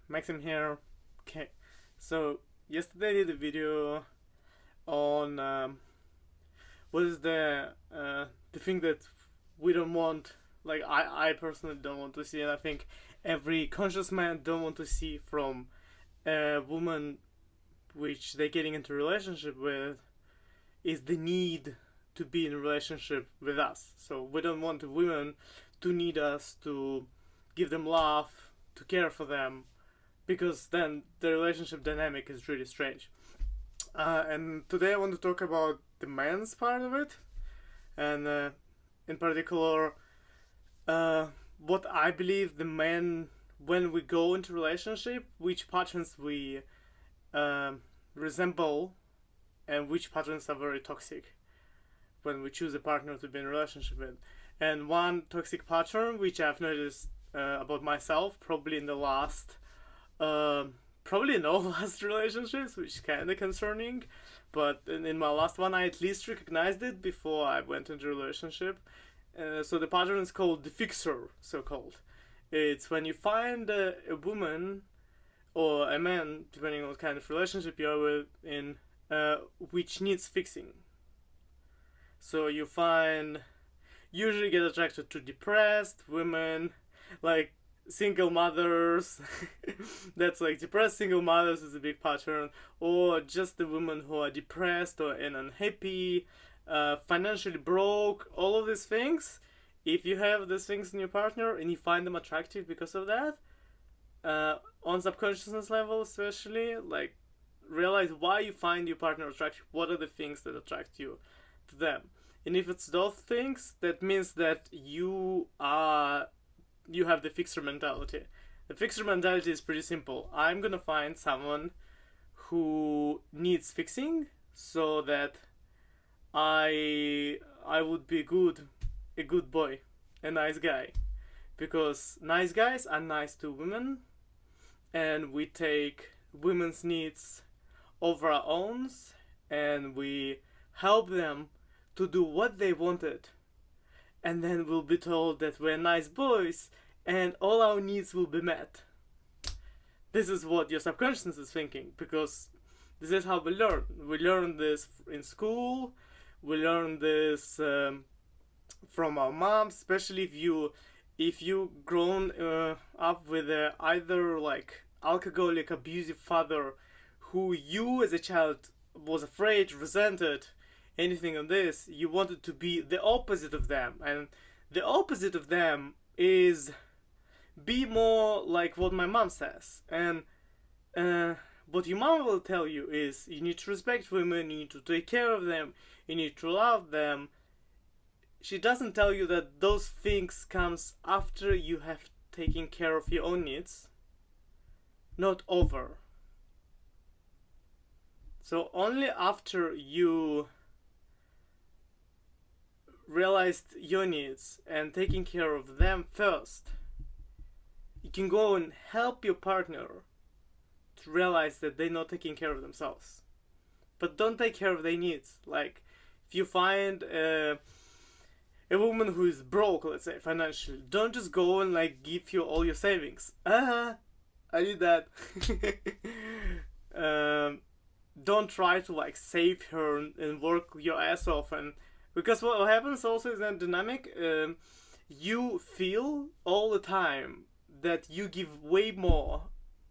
Maxim here. Okay, so yesterday I did a video on what is the thing that we don't want. Like I personally don't want to see, and I think every conscious man don't want to see from a woman which they're getting into a relationship with is the need to be in a relationship with us. So we don't want the women to need us to give them love, to care for them, because then the relationship dynamic is really strange. And today I want to talk about the man's part of it, and in particular, what I believe the men, when we go into relationship, which patterns we resemble, and which patterns are very toxic when we choose a partner to be in a relationship with. And one toxic pattern which I've noticed about myself, probably in the last probably in all last relationships, which is kind of concerning. But in my last one, I at least recognized it before I went into a relationship. So the pattern is called the fixer, so called. It's when you find a woman or a man, depending on what kind of relationship you're with, in which needs fixing. So you usually get attracted to depressed women, like single mothers. That's like depressed single mothers is a big pattern, or just the women who are depressed or and unhappy, financially broke. All of these things. If you have these things in your partner and you find them attractive because of that, on subconsciousness level especially, like realize why you find your partner attractive. What are the things that attract you to them? And if it's those things, that means that you have the fixer mentality. The fixer mentality is pretty simple. I'm gonna find someone who needs fixing so that I would be a good boy, a nice guy. Because nice guys are nice to women, and we take women's needs over our own, and we help them to do what they wanted. And then we'll be told that we're nice boys and all our needs will be met. This is what your subconscious is thinking, because this is how we learn. We learn this in school, we learn this from our moms, especially if you grown up with either like alcoholic, abusive father who you as a child was afraid, resented, anything on this, you wanted to be the opposite of them. And the opposite of them is be more like what my mom says. And what your mom will tell you is you need to respect women, you need to take care of them, you need to love them. She doesn't tell you that those things comes after you have taken care of your own needs, not over. So only after you realized your needs and taking care of them first, you can go and help your partner to realize that they're not taking care of themselves. But don't take care of their needs. Like, if you find a woman who is broke, let's say, financially, don't just go and like give you all your savings. I did that. Don't try to like save her and work your ass off, and because what happens also is that dynamic, you feel all the time that you give way more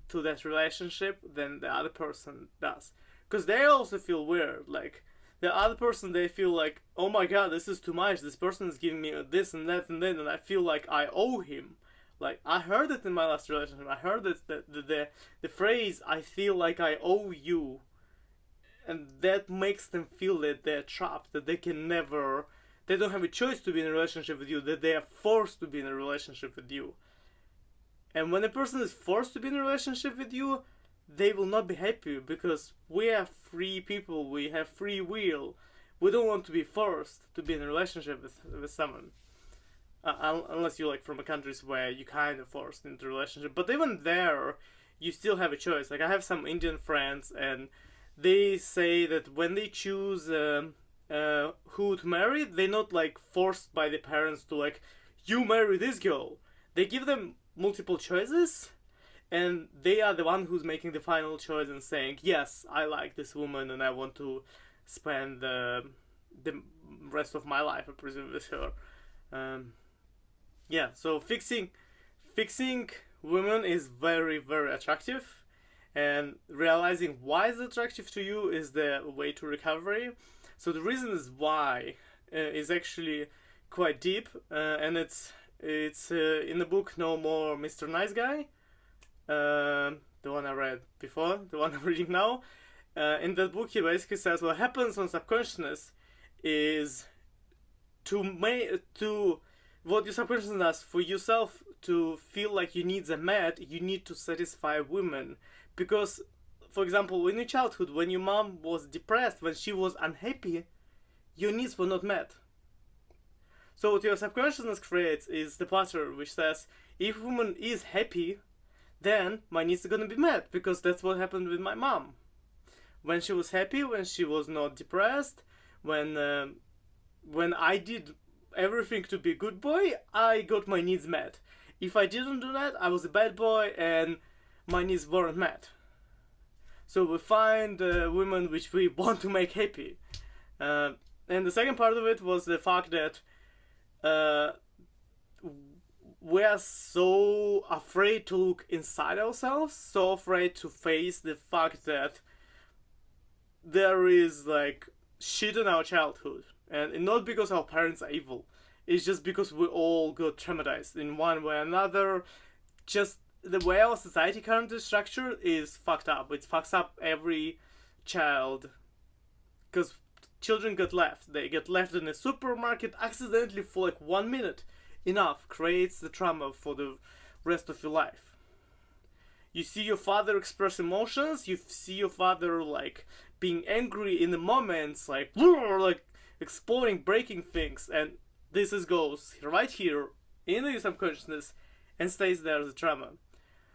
to that relationship than the other person does. Because they also feel weird. Like, the other person, they feel like, oh my god, this is too much. This person is giving me this and that and then, and I feel like I owe him. Like, I heard it in my last relationship. I heard it, the phrase, I feel like I owe you. And that makes them feel that they're trapped, that they don't have a choice to be in a relationship with you, that they are forced to be in a relationship with you. And when a person is forced to be in a relationship with you, they will not be happy, because we are free people, we have free will. We don't want to be forced to be in a relationship with someone. Unless you're like from a countries where you kind of forced into a relationship. But even there, you still have a choice. Like, I have some Indian friends, and they say that when they choose who to marry, they're not like forced by the parents to like, you marry this girl. They give them multiple choices, and they are the one who's making the final choice and saying, yes, I like this woman and I want to spend the rest of my life, I presume, with her. Yeah, so fixing women is very, very attractive, and realizing why it's attractive to you is the way to recovery. So the reason is why is actually quite deep, and it's in the book No More Mr. Nice Guy, the one I read before, the one I'm reading now. In that book, he basically says what happens on subconsciousness is to what your subconscious does for yourself to feel like your needs are met. You need to satisfy women, because, for example, in your childhood, when your mom was depressed, when she was unhappy, your needs were not met. So what your subconsciousness creates is the pattern which says, if a woman is happy, then my needs are gonna be met, because that's what happened with my mom. When she was happy, when she was not depressed, when I did everything to be a good boy, I got my needs met. If I didn't do that, I was a bad boy and my needs weren't met. So we find women which we want to make happy. And the second part of it was the fact that we are so afraid to look inside ourselves, so afraid to face the fact that there is like shit in our childhood, and not because our parents are evil, it's just because we all got traumatized in one way or another. Just the way our society currently is structured is fucked up. It fucks up every child, because children they get left in a supermarket accidentally for like 1 minute. Enough creates the trauma for the rest of your life. You see your father express emotions, you see your father like being angry in the moments, like exploding, breaking things, and this goes right here in your subconsciousness and stays there as a trauma.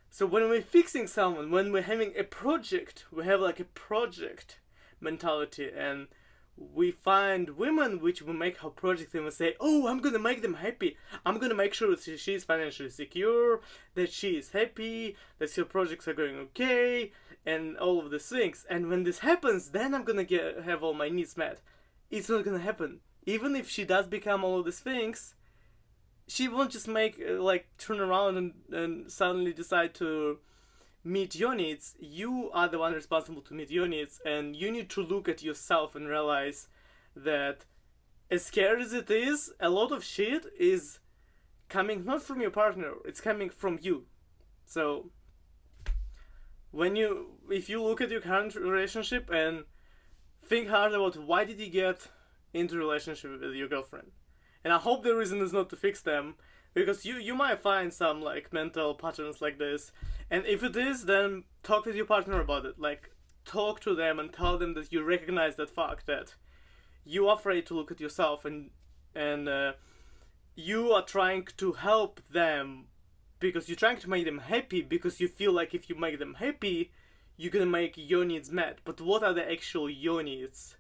So when we're fixing someone, when we're having a project, we have like a project mentality, and we find women which will make her project and we say, oh, I'm gonna make them happy. I'm gonna make sure that she is financially secure, that she is happy, that her projects are going okay, and all of these things. And when this happens, then I'm gonna have all my needs met. It's not gonna happen. Even if she does become all of these things, she won't just turn around and suddenly decide to meet your needs. You are the one responsible to meet your needs, and you need to look at yourself and realize that, as scary as it is, a lot of shit is coming not from your partner, it's coming from you. So if you look at your current relationship and think hard about why did you get into a relationship with your girlfriend, and I hope the reason is not to fix them, because you might find some like mental patterns like this, and if it is, then talk with your partner about it. Like, talk to them and tell them that you recognize that fact, that you are afraid to look at yourself, and you are trying to help them because you're trying to make them happy, because you feel like if you make them happy, you're gonna make your needs met. But what are the actual your needs?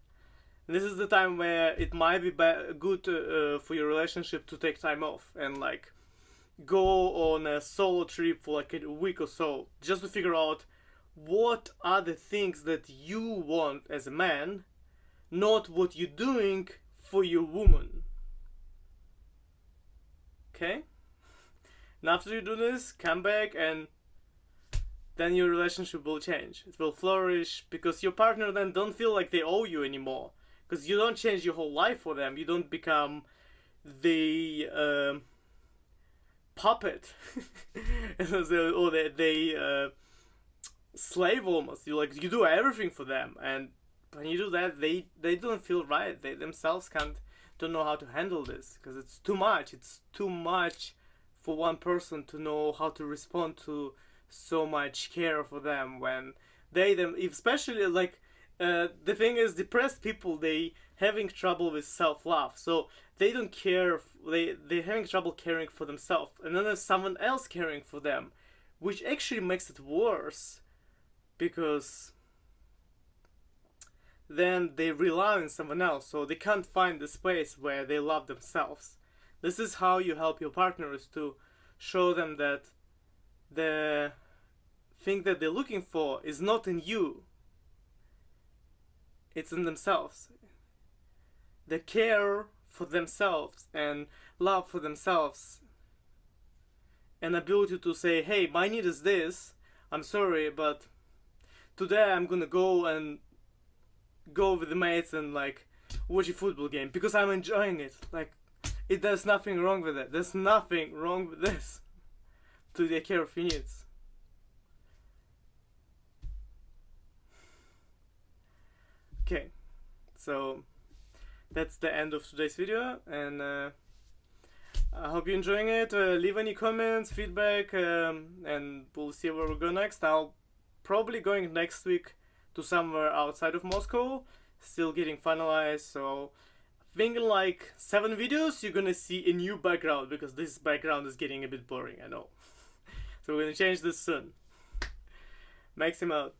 This is the time where it might be good for your relationship to take time off and like go on a solo trip for like a week or so, just to figure out what are the things that you want as a man, not what you're doing for your woman. Okay? And after you do this, come back, and then your relationship will change. It will flourish, because your partner then don't feel like they owe you anymore. Because you don't change your whole life for them. You don't become the puppet or the slave almost. You do everything for them, and when you do that, they don't feel right. They themselves don't know how to handle this, because it's too much. It's too much for one person to know how to respond to so much care for them when especially like. The thing is, depressed people, they having trouble with self-love, so they don't care. They're having trouble caring for themselves, and then there's someone else caring for them, which actually makes it worse, because then they rely on someone else, so they can't find the space where they love themselves. This is how you help your partners, to show them that thing that they're looking for is not in you, it's in themselves. The care for themselves and love for themselves, and ability to say, hey, my need is this, I'm sorry, but today I'm gonna go with the mates and like watch a football game because I'm enjoying it. Like, there's nothing wrong with it. There's nothing wrong with this. To take care of your needs. Okay, so that's the end of today's video, and I hope you're enjoying it. Leave any comments, feedback, and we'll see where we go next. I'll probably going next week to somewhere outside of Moscow, still getting finalized, so I think in like 7 videos you're gonna see a new background, because this background is getting a bit boring, I know. So we're gonna change this soon. Maxim out.